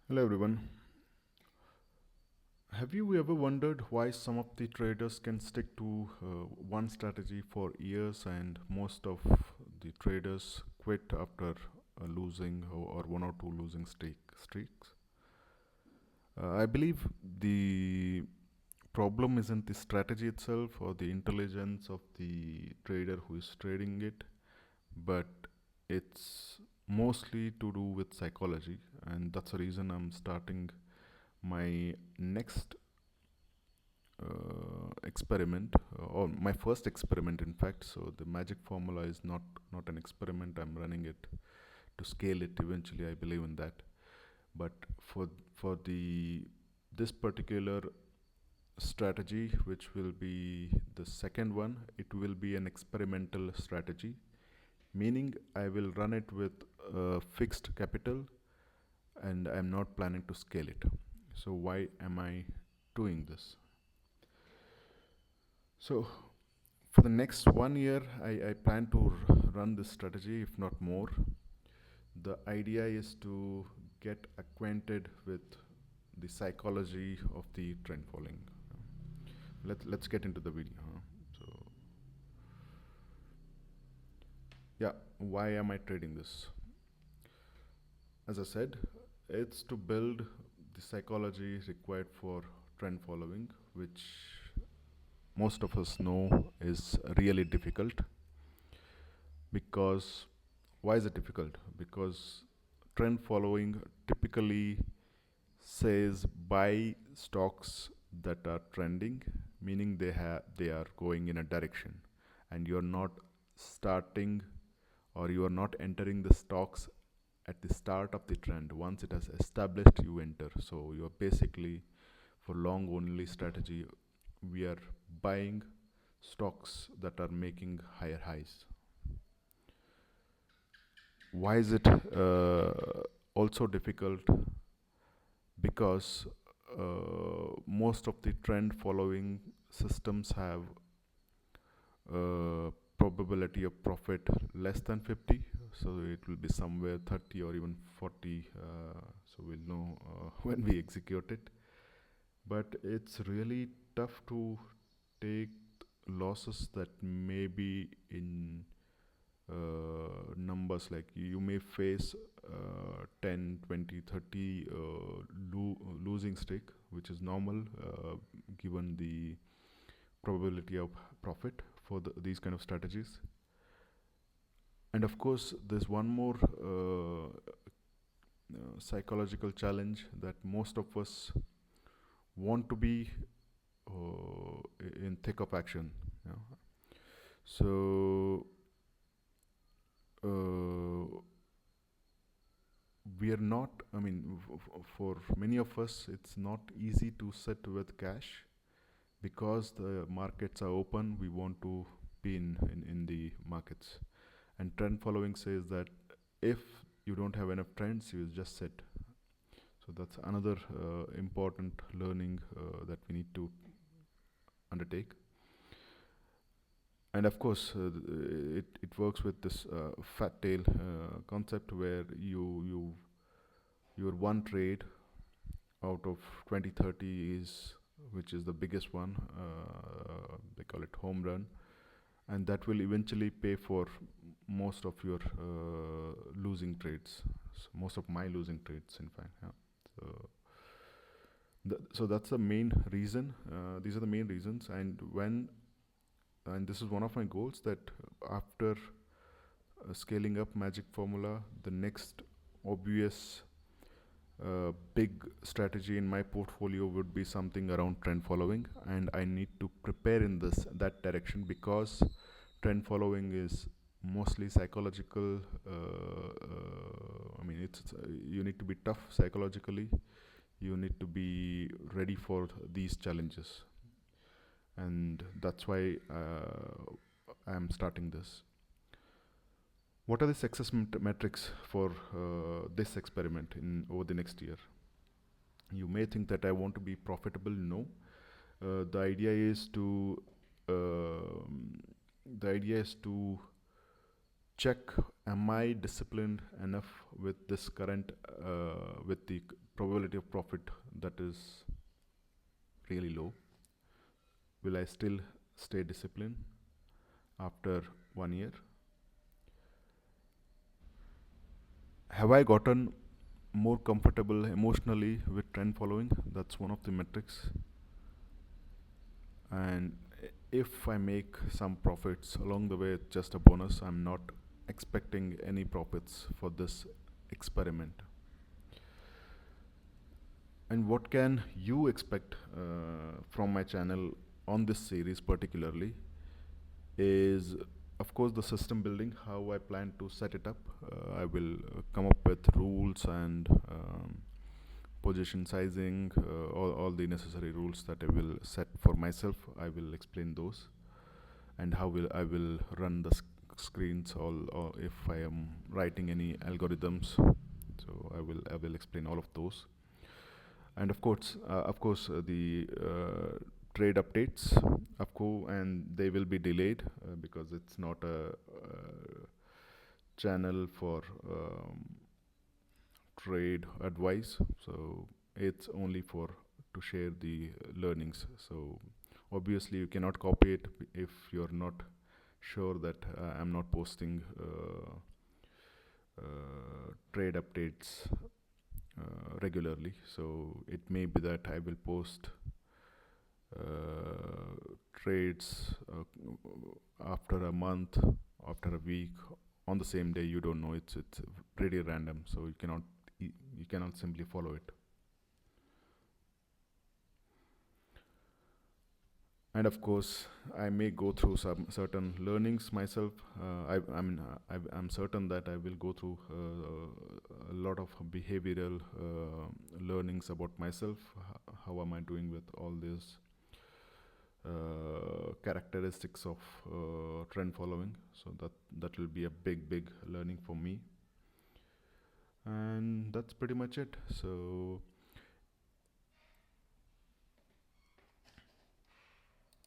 Hello everyone. Have you ever wondered why some of the traders can stick to one strategy for years and most of the traders quit after losing or one or two losing streaks? I believe the problem isn't the strategy itself or the intelligence of the trader who is trading it, but it's mostly to do with psychology, and that's the reason I'm starting my next experiment, or my first experiment in fact. So the magic formula is not an experiment. I'm running it to scale it eventually. I believe in that. But for the this particular strategy, which will be the second one, it will be an experimental strategy, meaning I will run it with fixed capital and I'm not planning to scale it. So why am I doing this? So for the next 1 year, I plan to run this strategy, if not more. The idea is to get acquainted with the psychology of the trend following. Let's get into the video. So yeah, why am I trading this? As I said, it's to build the psychology required for trend following, which most of us know is really difficult. Because why is it difficult? Because trend following typically says buy stocks that are trending, meaning they are going in a direction, and you're not starting or you are not entering the stocks at the start of the trend. Once it has established, you enter. So you're basically, for long only strategy, we are buying stocks that are making higher highs. Why is it also difficult? Because most of the trend following systems have probability of profit less than 50, so it will be somewhere 30 or even 40, so we'll know when we execute it. But it's really tough to take losses that may be in numbers. Like you may face 10, 20, 30 losing streak, which is normal given the probability of profit for these kind of strategies. And of course, there's one more psychological challenge, that most of us want to be in thick of action. You know? So we are not, I mean, for many of us it's not easy to sit with cash, because the markets are open. We want to be in the markets, and trend following says that if you don't have enough trends, you just sit. So that's another important learning that we need to undertake. And of course, it works with this fat tail concept, where your one trade out of 20, 30 is, which is the biggest one. They call it home run, and that will eventually pay for most of your losing trades. So most of my losing trades, in fact. Yeah. So so that's the main reason. These are the main reasons, and this is one of my goals, that after scaling up magic formula, the next obvious big strategy in my portfolio would be something around trend following, and I need to prepare in that direction, because trend following is mostly psychological. I mean, it's you need to be tough psychologically. You need to be ready for these challenges, and that's why I'm starting this. What are the success metrics for this experiment in over the next year? You may think that I want to be profitable. No, the idea is to um the idea is to check, am I disciplined enough with this current, with the probability of profit that is really low? Will I still stay disciplined after 1 year? Have I gotten more comfortable emotionally with trend following? That's one of the metrics. And if I make some profits along the way, it's just a bonus. I'm not expecting any profits for this experiment. And what can you expect from my channel on this series particularly is, of course, the system building, how I plan to set it up. I will come up with rules and position sizing, all the necessary rules that I will set for myself. I will explain those, and how will I will run the screens, all, or if I am writing any algorithms. So I will explain all of those. And the trade updates, of course, and they will be delayed because it's not a channel for trade advice. So it's only for to share the learnings. So obviously you cannot copy it if you're not sure that I'm not posting trade updates regularly. So it may be that I will post trades after a month, after a week, on the same day. You don't know. It's pretty random. So you cannot simply follow it. And of course, I may go through some certain learnings myself. I'm certain that I will go through a lot of behavioral learnings about myself. How am I doing with all these characteristics of trend following? So that will be a big learning for me. And that's pretty much it. So